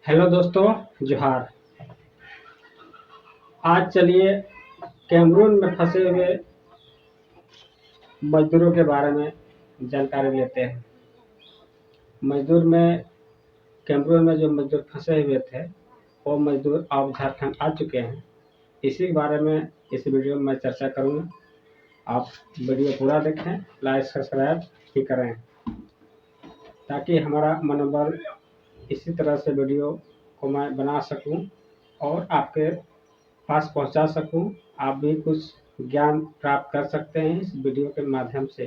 Hello दोस्तों, जोहार। आज चलिए कैमरून में फंसे हुए मजदूरों के बारे में जानकारी लेते हैं। मजदूर में कैमरून में जो मजदूर फंसे हुए थे, वो मजदूर अब झारखंड आ चुके हैं। इसी के बारे में इस वीडियो में मैं चर्चा करूँगा। आप वीडियो पूरा देखें, लाइक सब्सक्राइब भी करें, ताकि हमारा मनोबल इसी तरह से वीडियो को मैं बना सकूं और आपके पास पहुंचा सकूं। आप भी कुछ ज्ञान प्राप्त कर सकते हैं इस वीडियो के माध्यम से।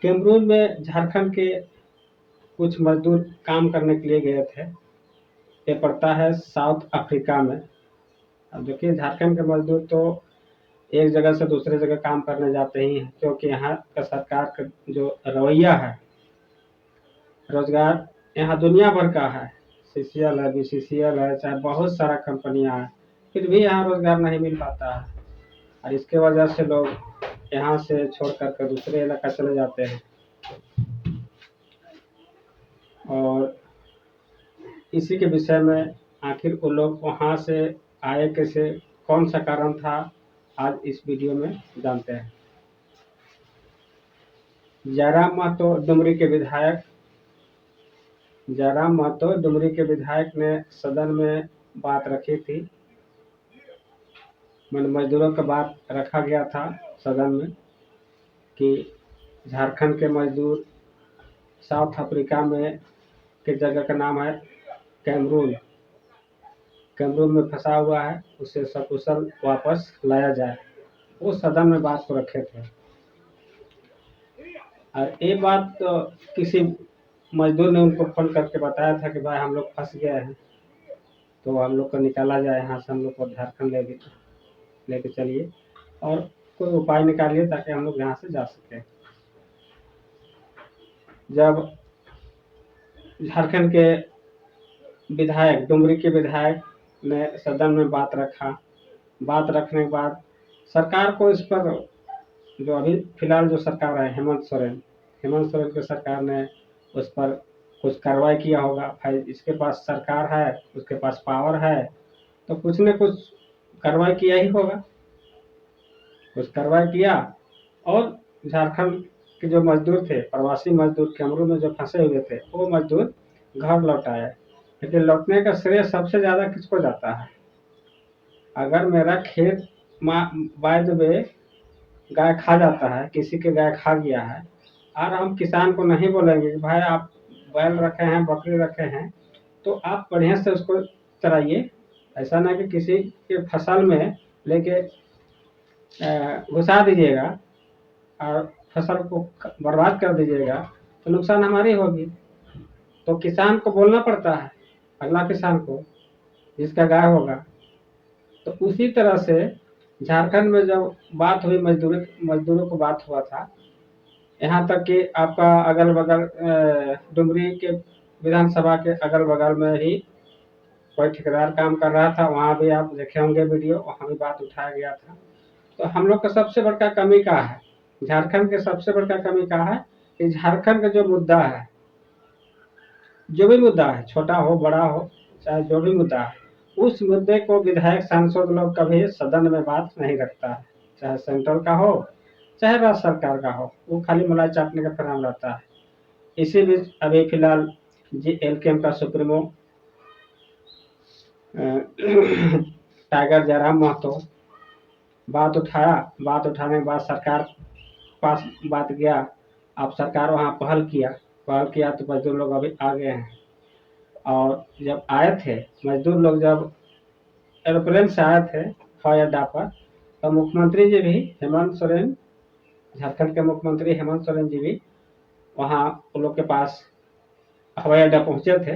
कैमरून में झारखंड के कुछ मजदूर काम करने के लिए गए थे। ये पड़ता है साउथ अफ्रीका में। अब देखिए, झारखंड के मजदूर तो एक जगह से दूसरे जगह काम करने जाते ही हैं, क्योंकि यहाँ का सरकार का जो रवैया है, रोजगार यहाँ दुनिया भर का है। सीसीएल है, बीसीसीएल है, चाहे बहुत सारा कंपनियां हैं, फिर भी यहाँ रोजगार नहीं मिल पाता है। और इसके वजह से लोग यहाँ से छोड़ कर दूसरे इलाका चले जाते हैं। और इसी के विषय में आखिर वो लोग वहाँ से आए कैसे, कौन सा कारण था, आज इस वीडियो में जानते हैं। जयराम महतो डुमरी के विधायक ने सदन में बात रखी थी। मजदूरों का बात रखा गया था सदन में कि झारखंड के मजदूर साउथ अफ्रीका में की जगह का नाम है कैमरून में फंसा हुआ है, उसे सकुशल वापस लाया जाए। वो सदन में बात को रखे थे। और ये बात तो किसी मजदूर ने उनको फोन करके बताया था कि भाई हम लोग फंस गए हैं, तो हम लोग को निकाला जाए यहाँ से, हम लोग को झारखंड लेके चलिए और कोई उपाय निकालिए ताकि हम लोग यहाँ से जा सके। जब झारखंड के विधायक, डुमरी के विधायक ने सदन में बात रखने के बाद सरकार को इस पर, जो अभी फिलहाल जो सरकार है हेमंत सोरेन की सरकार ने उस पर कुछ कार्रवाई किया होगा। भाई इसके पास सरकार है, उसके पास पावर है, तो कुछ न कुछ कार्रवाई किया ही होगा। कुछ कार्रवाई किया और झारखंड के जो मजदूर थे, प्रवासी मजदूर कैमरून में जो फंसे हुए थे, वो मजदूर घर लौट आए। लेकिन लौटने का श्रेय सबसे ज्यादा किसको जाता है? अगर मेरा खेत बाय द वे गाय खा जाता है, किसी के गाय खा गया है, और हम किसान को नहीं बोलेंगे कि भाई आप बैल रखे हैं, बकरी रखे हैं, तो आप बढ़िया से उसको चराइए। ऐसा ना कि किसी के फसल में लेके घुसा दीजिएगा और फसल को बर्बाद कर दीजिएगा, तो नुकसान हमारी होगी। तो किसान को बोलना पड़ता है, अगला किसान को जिसका गाय होगा। तो उसी तरह से झारखंड में जब बात हुई, मजदूरों को बात हुआ था, यहाँ तक कि आपका अगल बगल डुमरी के विधानसभा के अगल बगल में ही कोई ठेकेदार काम कर रहा था। वहाँ भी आप देखे होंगे वीडियो, वहाँ भी बात उठाया गया था। तो हम लोग का सबसे बड़का कमी क्या है? झारखंड के सबसे बड़का कमी क्या है कि झारखंड का जो मुद्दा है, जो भी मुद्दा है, छोटा हो बड़ा हो, चाहे जो भी मुद्दा है, उस मुद्दे को विधायक सांसद लोग कभी सदन में बात नहीं रखता है। चाहे सेंट्रल का हो, चाहे राज्य सरकार का हो, वो खाली मलाई चाटने का काम रहता है। इसी बीच अभी फिलहाल एलकेएम का सुप्रीमो टाइगर जयराम महतो बात उठाने के बाद सरकार पास बात गया। अब सरकार वहाँ पहल किया तो मजदूर लोग अभी आ गए हैं। और जब आए थे मजदूर लोग, जब एरोप्लेन से आए थे हवाई अड्डा पर, तो मुख्यमंत्री जी भी हेमंत सोरेन, झारखंड के मुख्यमंत्री हेमंत सोरेन जी भी वहाँ उन लोग के पास हवाई अड्डा पहुंचे थे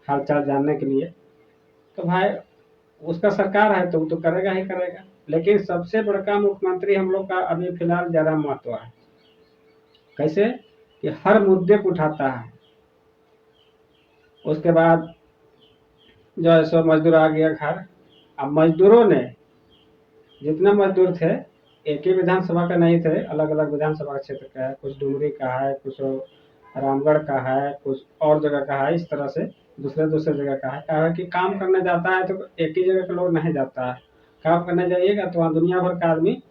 हालचाल जानने के लिए। तो भाई उसका सरकार है तो वो तो करेगा ही करेगा। लेकिन सबसे बड़का मुख्यमंत्री हम लोग का अभी फिलहाल जयराम महतो है। कैसे कि हर मुद्दे को उठाता है। उसके बाद जो है सो मजदूर आ गया घर। अब मजदूरों ने, जितने मजदूर थे, एक ही विधानसभा का नहीं थे, अलग अलग विधानसभा क्षेत्र का है। कुछ डुमरी का है, कुछ रामगढ़ का है, कुछ और जगह का है। इस तरह से दूसरे दूसरे जगह का है। क्या है कि काम करने जाता है तो एक ही जगह के लोग नहीं जाता है। काम करने जाइएगा तो वहाँ दुनिया भर का आदमी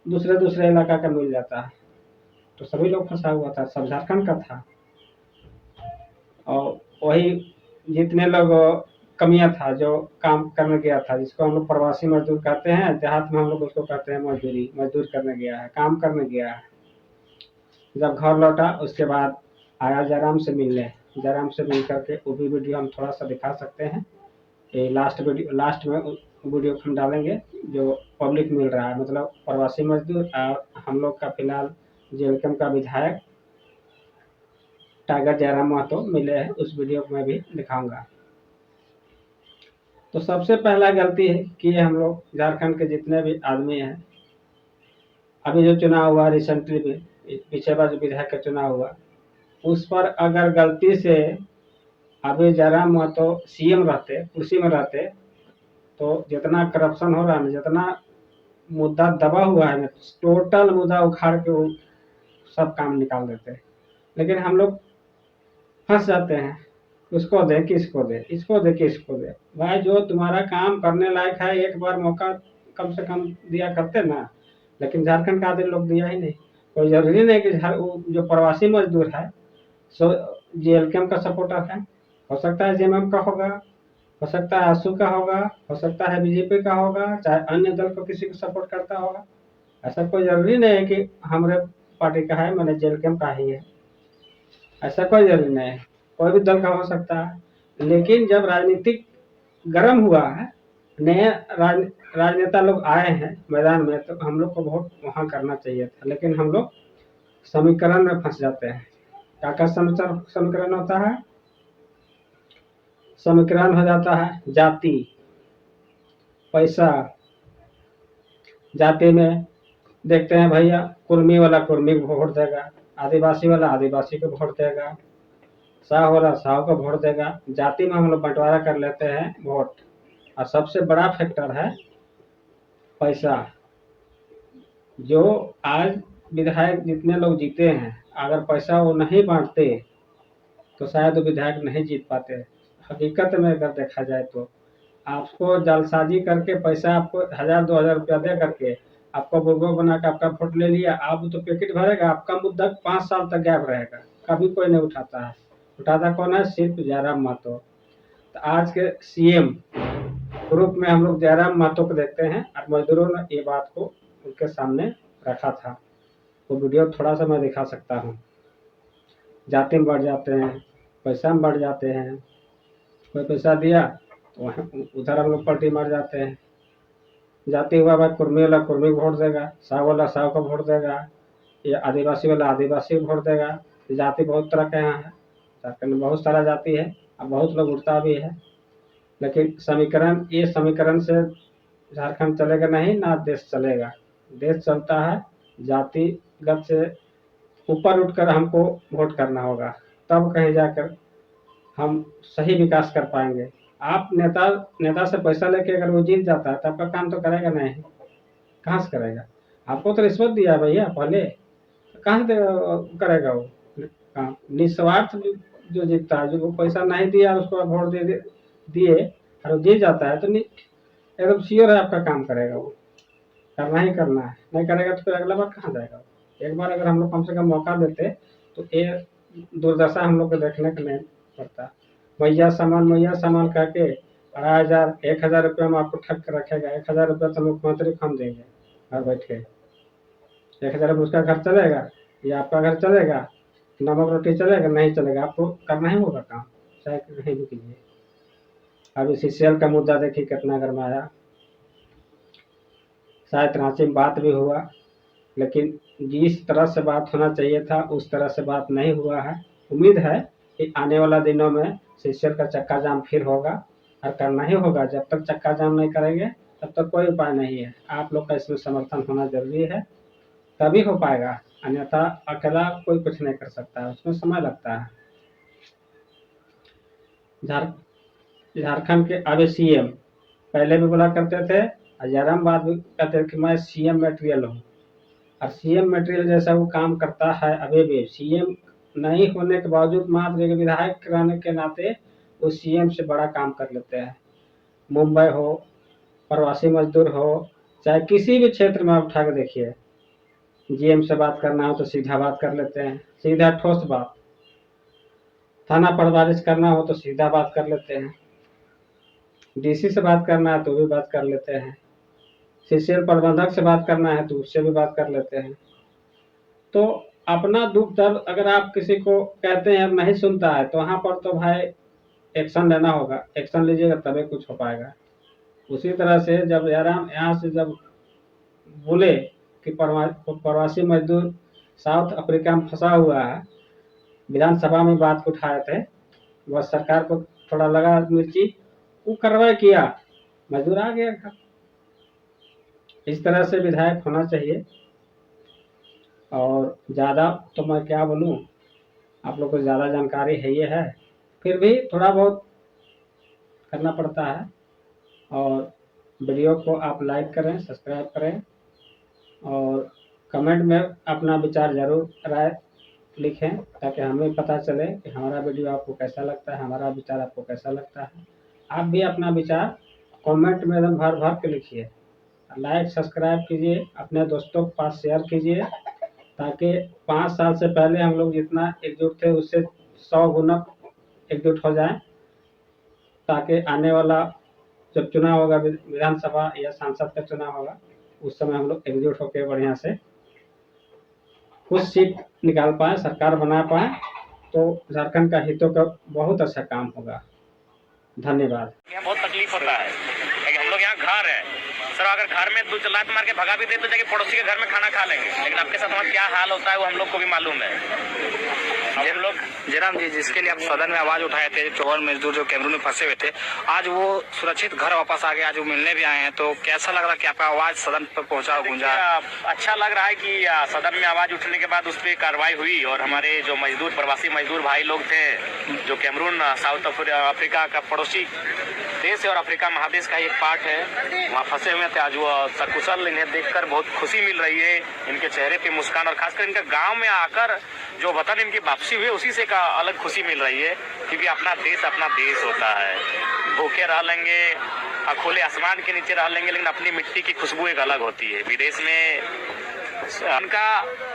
दूसरे दूसरे इलाका का मिल जाता है। तो सभी लोग फंसा हुआ था, सब झारखंड का था। और वही जितने लोग कमियां था जो काम करने गया था, जिसको हम लोग प्रवासी मजदूर कहते हैं, देहात में हम लोग उसको कहते हैं मजदूरी, मजदूर करने गया है, काम करने गया है। जब घर लौटा उसके बाद आया जयराम से मिलने। जयराम से मिल करके वो भी वीडियो हम थोड़ा सा दिखा सकते हैं। ये लास्ट में वीडियो हम डालेंगे जो पब्लिक मिल रहा है, मतलब प्रवासी मजदूर और हम लोग का फिलहाल जेलकम का विधायक टाइगर जयराम महतो मिले हैं, उस वीडियो में भी दिखाऊंगा। तो सबसे पहला गलती है कि हम लोग झारखंड के जितने भी आदमी हैं, अभी जो चुनाव हुआ रिसेंटली में, पीछे बार जो विधायक का चुनाव हुआ, उस पर अगर गलती से अभी जयराम महतो सीएम रहते, कुर्सी में रहते, तो जितना करप्शन हो रहा है, जितना मुद्दा दबा हुआ है, टोटल मुद्दा उखाड़ के वो सब काम निकाल देते हैं। लेकिन हम लोग फंस जाते हैं, उसको दे किसको दे, इसको दे किसको दे। भाई जो तुम्हारा काम करने लायक है एक बार मौका कम से कम दिया करते ना। लेकिन झारखंड का आदमी लोग दिया ही नहीं। कोई जरूरी नहीं कि जो प्रवासी मजदूर है सो जेएलकेएम का सपोर्टर है, हो सकता है जेएमएम का होगा, हो सकता है आसू का होगा, हो सकता है बीजेपी का होगा, चाहे अन्य दल को किसी को सपोर्ट करता होगा। ऐसा कोई जरूरी नहीं है कि हमारे पार्टी का है मैंने जेएलकेएम का ही है, ऐसा कोई जरूरी नहीं है। कोई भी दल का हो सकता है। लेकिन जब राजनीतिक गर्म हुआ है, नए राजनेता लोग आए हैं मैदान में, तो हम लोग को वोट वहां करना चाहिए था। लेकिन हम लोग समीकरण में फंस जाते हैं। क्या क्या समीकरण होता है? समीकरण हो जाता है जाति, पैसा। जाति में देखते हैं भैया, कुर्मी वाला कुर्मी को वोट देगा, आदिवासी वाला आदिवासी को वोट देगा, साह वाला साह को वोट देगा। जाति में हम लोग बंटवारा कर लेते हैं वोट। और सबसे बड़ा फैक्टर है पैसा। जो आज विधायक जितने लोग जीते हैं, अगर पैसा वो नहीं बांटते तो शायद वो विधायक नहीं जीत पाते। हकीकत में अगर देखा जाए तो आपको जालसाजी करके पैसा, आपको 1000-2000 रुपया दे करके आपको बुर्बक बना के आपका वोट ले लिया, आप तो पैकेट भरेगा, आपका मुद्दा 5 साल तक गायब रहेगा, कभी कोई नहीं उठाता है। उठाता कौन है? सिर्फ जयराम महतो। तो आज के सीएम ग्रुप में हम लोग जयराम महतो को देखते हैं, और मजदूरों ने ये बात को उनके सामने रखा था। वो वीडियो थोड़ा सा मैं दिखा सकता हूँ। जाति में बढ़ जाते हैं, पैसा में बढ़ जाते हैं। कोई पैसा दिया तो उधर हम लोग पलटी मार जाते हैं। जाति हुआ भाई, कुर्मी वाला कुर्मी को वोट देगा, साहु वाला साहु को वोट देगा, ये आदिवासी वाला आदिवासी को वोट देगा। जाति बहुत तरह के यहाँ है, झारखंड में बहुत सारा जाति है, अब बहुत लोग उड़ता भी है। लेकिन समीकरण, ये समीकरण से झारखंड चलेगा नहीं, ना देश चलेगा। देश चलता है जातिगत से ऊपर उठकर हमको वोट करना होगा, तब कहीं जाकर हम सही विकास कर पाएंगे। आप नेता से पैसा लेके अगर वो जीत जाता है तो आपका काम तो करेगा नहीं, कहाँ से करेगा? आपको तो रिश्वत दिया भैया पहले, कहाँ से करेगा वो काम? निस्वार्थ जो जीतता है, जो वो पैसा नहीं दिया उसको आप वोट दिए और वो जीत जाता है, तो एकदम श्योर है आपका काम करेगा वो। करना ही करना है, नहीं करेगा तो फिर अगला बार कहाँ जाएगा? एक बार अगर हम लोग कम से कम मौका देते तो ये दुर्दशा हम लोग को देखने को नहीं पड़ता। मैया सामान कह के 2500 1000 रुपये में आपको ठग कर रखेगा। 1000 रुपये तो मुख्यमंत्री को हम देंगे घर बैठ के। 1000 रुपये उसका घर चलेगा या आपका घर चलेगा? नमक रोटी चलेगा? नहीं चलेगा। आपको करना ही होगा काम, चाहे कहीं भी कीजिए। अभी सीसीएल का मुद्दा देखिए कितना गरमाया। शायद रांची में बात भी हुआ, लेकिन जिस तरह से बात होना चाहिए था उस तरह से बात नहीं हुआ है। उम्मीद है कि आने वाला दिनों में सीसीएल का चक्का जाम फिर होगा, और करना ही होगा। जब तक चक्का जाम नहीं करेंगे तब तक कोई उपाय नहीं है। आप लोग का इसमें समर्थन होना जरूरी है, तभी हो पाएगा, अन्यथा अकेला कोई कुछ नहीं कर सकता है, उसमें समय लगता है। झारखंड के अभी सीएम पहले भी बोला करते थे, जयराम बात भी कहते थे कि मैं सीएम मटेरियल हूँ, और सीएम मटेरियल जैसा वो काम करता है। अभी भी सीएम नहीं होने के बावजूद मात्र एक विधायक रहने के नाते वो सीएम से बड़ा काम कर लेते हैं। मुंबई हो, प्रवासी मजदूर हो, चाहे किसी भी क्षेत्र में आप उठा के देखिए, जीएम से बात करना हो तो सीधा बात कर लेते हैं, सीधा ठोस बात। थाना प्रभारी से करना हो तो सीधा बात कर लेते हैं, डीसी से बात करना है तो भी बात कर लेते हैं, सीसीएल प्रबंधक से बात करना है तो उससे भी बात कर लेते हैं। तो अपना दुख दर्द अगर आप किसी को कहते हैं नहीं सुनता है तो वहाँ पर तो भाई एक्शन लेना होगा, एक्शन लीजिएगा तभी कुछ हो पाएगा। उसी तरह से जब जयराम यहाँ से जब बोले कि प्रवासी मजदूर साउथ अफ्रीका में फंसा हुआ है, विधानसभा में बात उठाए थे, वह सरकार को थोड़ा लगा मिर्ची, वो कार्रवाई किया, मजदूर आ गया घर। इस तरह से विधायक होना चाहिए। और ज़्यादा तो मैं क्या बोलूँ, आप लोग को ज़्यादा जानकारी है ये है, फिर भी थोड़ा बहुत करना पड़ता है। और वीडियो को आप लाइक करें, सब्सक्राइब करें और कमेंट में अपना विचार ज़रूर राय लिखें, ताकि हमें पता चले कि हमारा वीडियो आपको कैसा लगता है, हमारा विचार आपको कैसा लगता है। आप भी अपना विचार कमेंट में एकदम भर भर के लिखिए, लाइक सब्सक्राइब कीजिए, अपने दोस्तों के पास शेयर कीजिए, ताकि 5 साल से पहले हम लोग जितना एकजुट थे उससे 100 गुना एकजुट हो जाएं, ताकि आने वाला जब चुनाव होगा, विधानसभा या सांसद का चुनाव होगा, उस समय हम लोग एकजुट होकर बढ़िया से कुछ सीट निकाल पाए, सरकार बना पाए, तो झारखंड का हितों का बहुत अच्छा काम होगा। धन्यवाद। यहाँ बहुत तकलीफ होता है लेकिन हम लोग यहाँ घर है सर, अगर घर में 2 लात मार के भगा भी दे तो जाके पड़ोसी के घर में खाना खा लेंगे, लेकिन आपके साथ हमारा क्या हाल होता है वो हम लोग को भी मालूम है। हम लोग जयराम जी, जिसके लिए आप सदन में आवाज उठाए थे, 54 मजदूर जो कैमरून में फंसे हुए थे, आज वो सुरक्षित घर वापस आ गए, आज वो मिलने भी आए हैं, तो कैसा लग रहा है कि आपका आवाज सदन पर पहुंचा, गूंजा? अच्छा लग रहा है कि सदन में आवाज उठने के बाद उस पर कार्रवाई हुई और हमारे जो मजदूर प्रवासी मजदूर भाई लोग थे जो कैमरून साउथ अफ्रीका का पड़ोसी देश है और अफ्रीका महादेश का एक पार्ट है, वहाँ फंसे हुए थे, आज वो सकुशल, इन्हें देखकर बहुत खुशी मिल रही है, इनके चेहरे पे मुस्कान और खासकर इनका गांव में आकर जो वतन इनकी वापसी हुई उसी से का अलग खुशी मिल रही है, क्योंकि अपना देश होता है। भूखे रह लेंगे, खुले आसमान के नीचे रह लेंगे, लेकिन अपनी मिट्टी की खुशबू एक अलग होती है। विदेश में उनका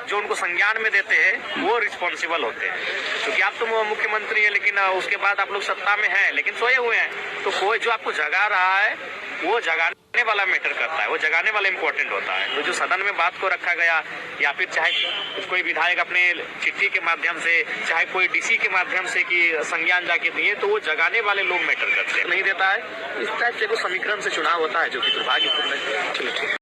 जो उनको संज्ञान में देते हैं वो रिस्पॉन्सिबल होते हैं, क्योंकि आप तो मुख्यमंत्री हैं लेकिन उसके बाद आप लोग सत्ता में हैं लेकिन सोए हुए हैं, तो कोई जो आपको जगा रहा है वो जगाने वाला मैटर करता है, वो जगाने वाला इम्पोर्टेंट होता है। तो जो सदन में बात को रखा गया या फिर चाहे कोई विधायक अपने चिट्ठी के माध्यम से, चाहे कोई डीसी के माध्यम से कि संज्ञान जाके दिए, तो वो जगाने वाले लोग मैटर करते हैं, नहीं देता है। इस टाइप से वो समीकरण से चुनाव होता है जो कि दुर्भाग्यपूर्ण है।